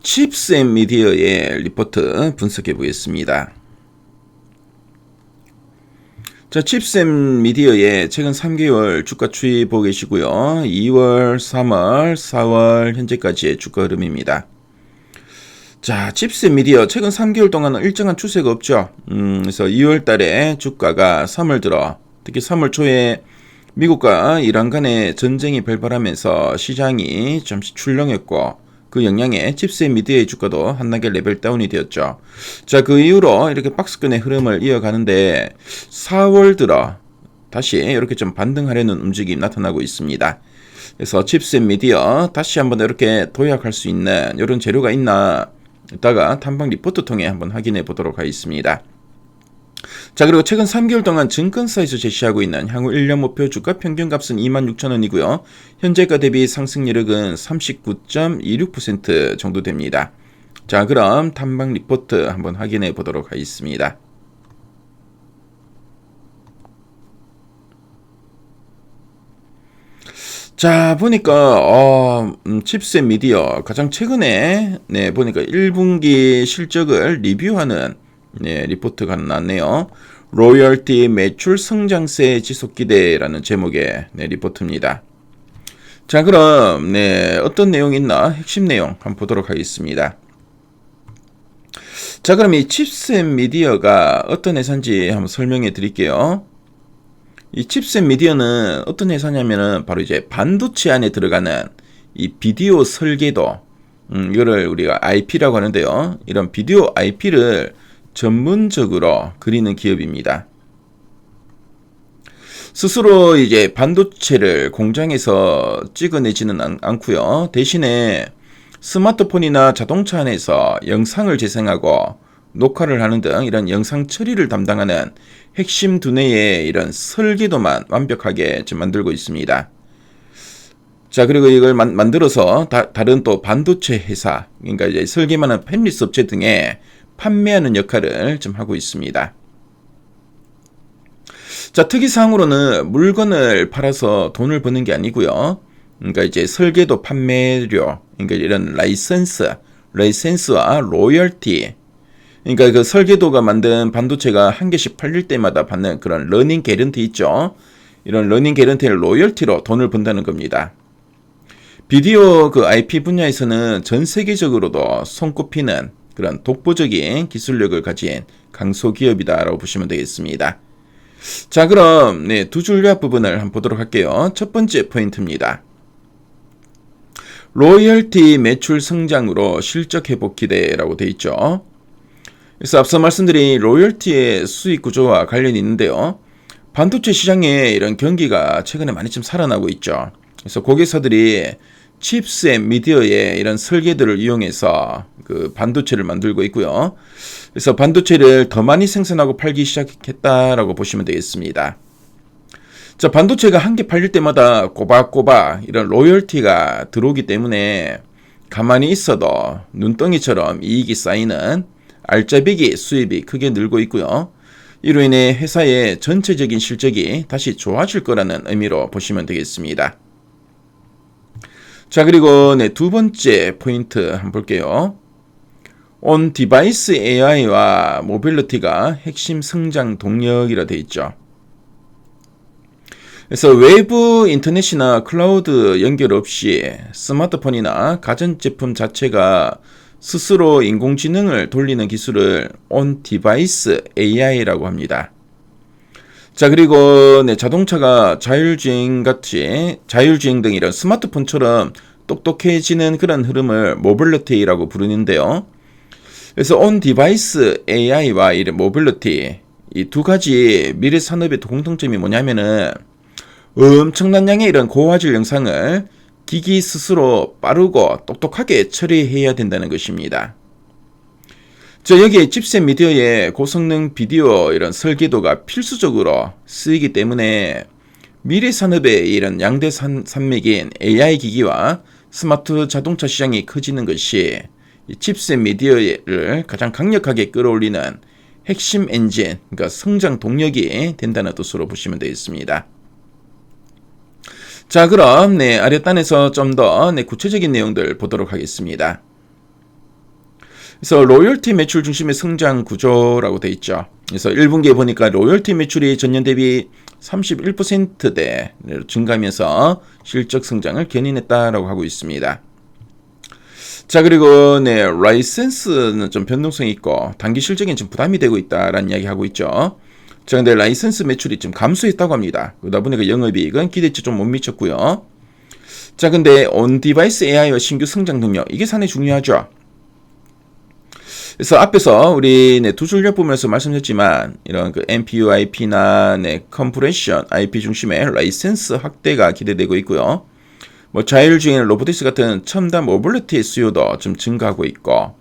칩셋 미디어의 리포트 분석해 보겠습니다. 자, 칩셋 미디어의 최근 3개월 주가 추이 보고 계시고요. 2월, 3월, 4월 현재까지의 주가 흐름입니다. 자, 칩셋 미디어 최근 3개월 동안은 일정한 추세가 없죠. 그래서 2월 달에 주가가 3월 들어 특히 3월 초에 미국과 이란 간의 전쟁이 발발하면서 시장이 잠시 출렁였고 그 영향에 칩셋 미디어의 주가도 한나게 레벨 다운이 되었죠. 자, 그 이후로 이렇게 박스권의 흐름을 이어가는데 4월 들어 다시 이렇게 좀 반등하려는 움직임이 나타나고 있습니다. 그래서 칩셋 미디어 다시 한번 이렇게 도약할 수 있는 이런 재료가 있나 이따가 탐방 리포트 통해 한번 확인해 보도록 하겠습니다. 자, 그리고 최근 3개월 동안 증권사에서 제시하고 있는 향후 1년 목표 주가 평균값은 26,000원이고요. 현재가 대비 상승률은 39.26% 정도 됩니다. 자, 그럼 탐방 리포트 한번 확인해 보도록 하겠습니다. 자, 보니까 칩셋 미디어 가장 최근에 보니까 1분기 실적을 리뷰하는 리포트가 나왔네요. 로열티 매출 성장세 지속 기대라는 제목의 리포트입니다. 자, 그럼 어떤 내용이 있나 핵심 내용 한번 보도록 하겠습니다. 자, 그럼 이 칩셋 미디어가 어떤 회사인지 한번 설명해 드릴게요. 이 칩셋 미디어는 어떤 회사냐면은 바로 이제 반도체 안에 들어가는 이 비디오 설계도, 이거를 우리가 IP라고 하는데요. 이런 비디오 IP를 전문적으로 그리는 기업입니다. 스스로 이제 반도체를 공장에서 찍어내지는 않고요. 대신에 스마트폰이나 자동차 안에서 영상을 재생하고 녹화를 하는 등 이런 영상 처리를 담당하는 핵심 두뇌의 이런 설계도만 완벽하게 지금 만들고 있습니다. 자, 그리고 이걸 만들어서 다른 또 반도체 회사, 그러니까 이제 설계만한 팹리스 업체 등에 판매하는 역할을 좀 하고 있습니다. 자, 특이사항으로는 물건을 팔아서 돈을 버는 게 아니고요. 그러니까 이제 설계도 판매료, 그러니까 이런 라이센스와 로열티, 그러니까 그 설계도가 만든 반도체가 한 개씩 팔릴 때마다 받는 그런 러닝 개런티 있죠. 이런 러닝 개런티를 로열티로 돈을 번다는 겁니다. 비디오 그 IP 분야에서는 전 세계적으로도 손꼽히는 그런 독보적인 기술력을 가진 강소기업이다라고 보시면 되겠습니다. 자, 그럼 두 줄과 부분을 한번 보도록 할게요. 첫 번째 포인트입니다. 로열티 매출 성장으로 실적 회복 기대라고 되어 있죠. 그래서 앞서 말씀드린 로열티의 수익 구조와 관련이 있는데요. 반도체 시장에 이런 경기가 최근에 많이 좀 살아나고 있죠. 그래서 고객사들이 칩셋 미디어의 이런 설계도를 이용해서 그 반도체를 만들고 있고요. 그래서 반도체를 더 많이 생산하고 팔기 시작했다라고 보시면 되겠습니다. 자, 반도체가 한 개 팔릴 때마다 꼬박꼬박 이런 로열티가 들어오기 때문에 가만히 있어도 눈덩이처럼 이익이 쌓이는 알짜배기 수입이 크게 늘고 있고요. 이로 인해 회사의 전체적인 실적이 다시 좋아질 거라는 의미로 보시면 되겠습니다. 자, 그리고 두 번째 포인트 한번 볼게요. 온 디바이스 AI와 모빌리티가 핵심 성장 동력이라 되어 있죠. 그래서 외부 인터넷이나 클라우드 연결 없이 스마트폰이나 가전제품 자체가 스스로 인공지능을 돌리는 기술을 온 디바이스 AI라고 합니다. 자, 그리고 자동차가 자율주행 등 이런 스마트폰처럼 똑똑해지는 그런 흐름을 모빌리티라고 부르는데요. 그래서 온 디바이스 AI와 이런 모빌리티, 이 두 가지 미래 산업의 공통점이 뭐냐면은 엄청난 양의 이런 고화질 영상을 기기 스스로 빠르고 똑똑하게 처리해야 된다는 것입니다. 자, 여기에 칩셋 미디어의 고성능 비디오 이런 설계도가 필수적으로 쓰이기 때문에 미래 산업의 이런 양대 산맥인 AI 기기와 스마트 자동차 시장이 커지는 것이 이 칩셋 미디어를 가장 강력하게 끌어올리는 핵심 엔진, 그러니까 성장 동력이 된다는 뜻으로 보시면 되겠습니다. 자, 그럼 아랫단에서 좀 더 구체적인 내용들 보도록 하겠습니다. 그래서 로열티 매출 중심의 성장 구조라고 돼 있죠. 그래서 1분기에 보니까 로열티 매출이 전년 대비 31%대 증가하면서 실적 성장을 견인했다라고 하고 있습니다. 자, 그리고 라이센스는 좀 변동성이 있고 단기 실적엔 좀 부담이 되고 있다라는 이야기 하고 있죠. 자, 근데 라이센스 매출이 좀 감소했다고 합니다. 그러다 보니까 영업이익은 기대치 좀 못 미쳤고요. 자, 근데 온 디바이스 AI와 신규 성장 능력, 이게 상당히 중요하죠. 그래서 앞에서 우리 두 줄력 보면서 말씀드렸지만 이런 그 NPU IP나 컴프레션 IP 중심의 라이센스 확대가 기대되고 있고요. 뭐 자율주행 로보틱스 같은 첨단 모빌리티 수요도 좀 증가하고 있고.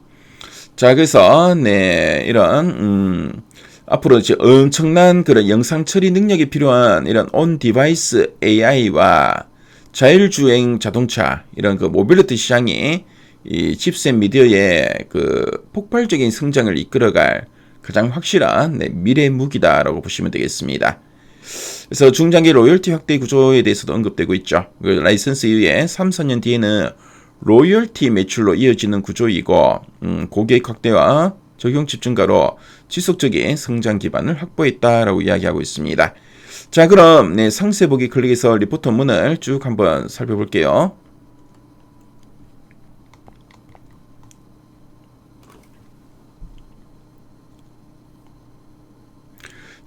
자, 그래서 이런 앞으로 이제 엄청난 그런 영상 처리 능력이 필요한 이런 온 디바이스 AI와 자율주행 자동차 이런 그 모빌리티 시장이 이 칩셋 미디어의 그 폭발적인 성장을 이끌어갈 가장 확실한 미래 무기다라고 보시면 되겠습니다. 그래서 중장기 로열티 확대 구조에 대해서도 언급되고 있죠. 그 라이선스 이후에 3, 4년 뒤에는 로열티 매출로 이어지는 구조이고 고객 확대와 적용칩 증가로 지속적인 성장 기반을 확보했다라고 이야기하고 있습니다. 자, 그럼 상세 보기 클릭해서 리포트 원문을 쭉 한번 살펴볼게요.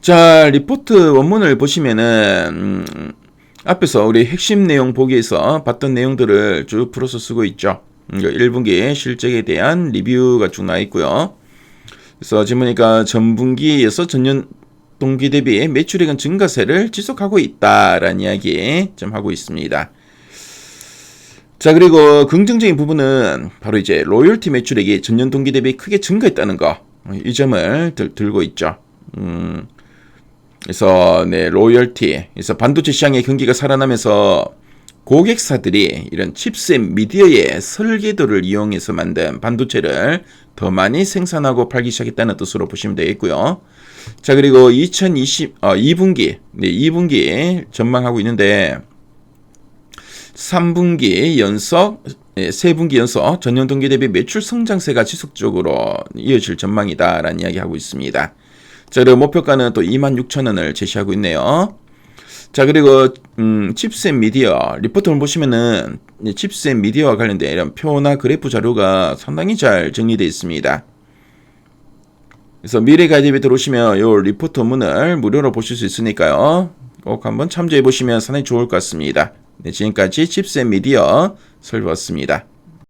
자, 리포트 원문을 보시면은 앞에서 우리 핵심 내용 보기에서 봤던 내용들을 쭉 풀어서 쓰고 있죠. 1분기 실적에 대한 리뷰가 쭉 나와 있고요. 그래서 지금 보니까 전분기에서 전년 동기 대비 매출액은 증가세를 지속하고 있다라는 이야기 좀 하고 있습니다. 자, 그리고 긍정적인 부분은 바로 이제 로열티 매출액이 전년 동기 대비 크게 증가했다는 거, 이 점을 들고 있죠. 그래서 로열티, 그래서 반도체 시장의 경기가 살아나면서 고객사들이 이런 칩셋 미디어의 설계도를 이용해서 만든 반도체를 더 많이 생산하고 팔기 시작했다는 뜻으로 보시면 되겠고요. 자, 그리고 2분기 전망하고 있는데 3분기 연속, 3분기 연속 전년 동기 대비 매출 성장세가 지속적으로 이어질 전망이다라는 이야기하고 있습니다. 자, 그리고 목표가는 또 26,000원을 제시하고 있네요. 자, 그리고 칩셋 미디어 리포트를 보시면은 칩셋 미디어와 관련된 이런 표나 그래프 자료가 상당히 잘 정리되어 있습니다. 그래서 미래 가이드에 들어오시면 이 리포트 원문을 무료로 보실 수 있으니까요. 꼭 한번 참조해 보시면 상당히 좋을 것 같습니다. 지금까지 칩셋 미디어 살펴봤습니다.